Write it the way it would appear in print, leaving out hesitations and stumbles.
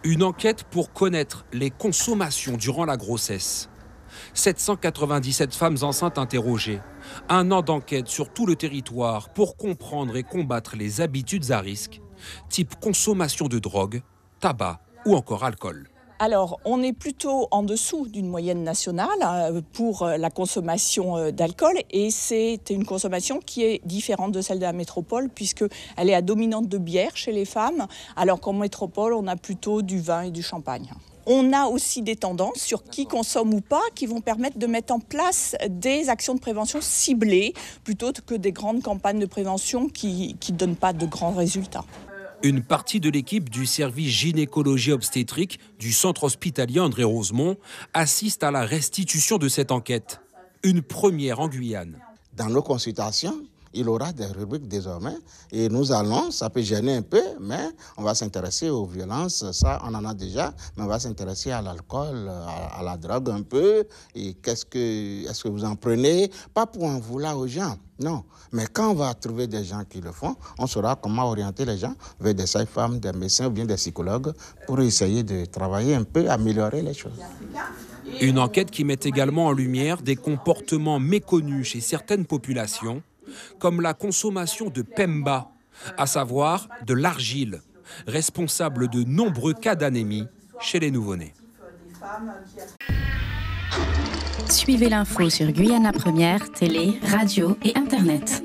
Une enquête pour connaître les consommations durant la grossesse. 797 femmes enceintes interrogées. 1 an d'enquête sur tout le territoire pour comprendre et combattre les habitudes à risque, type consommation de drogue, tabac ou encore alcool. Alors, on est plutôt en dessous d'une moyenne nationale pour la consommation d'alcool et c'est une consommation qui est différente de celle de la métropole puisqu'elle est à dominante de bière chez les femmes, alors qu'en métropole, on a plutôt du vin et du champagne. On a aussi des tendances sur qui consomme ou pas qui vont permettre de mettre en place des actions de prévention ciblées plutôt que des grandes campagnes de prévention qui ne donnent pas de grands résultats. Une partie de l'équipe du service gynécologie obstétrique du centre hospitalier André Rosemont assiste à la restitution de cette enquête. Une première en Guyane. Dans nos consultations, il y aura des rubriques désormais et nous allons, ça peut gêner un peu, mais on va s'intéresser aux violences, ça on en a déjà, mais on va s'intéresser à l'alcool, à la drogue un peu, et est-ce que vous en prenez, pas pour en vouloir aux gens, non, mais quand on va trouver des gens qui le font, on saura comment orienter les gens vers des sages-femmes, des médecins ou bien des psychologues pour essayer de travailler un peu, améliorer les choses. Une enquête qui met également en lumière des comportements méconnus chez certaines populations, comme la consommation de Pemba, à savoir de l'argile, responsable de nombreux cas d'anémie chez les nouveau-nés. Suivez l'info sur Guyana Première, télé, radio et internet.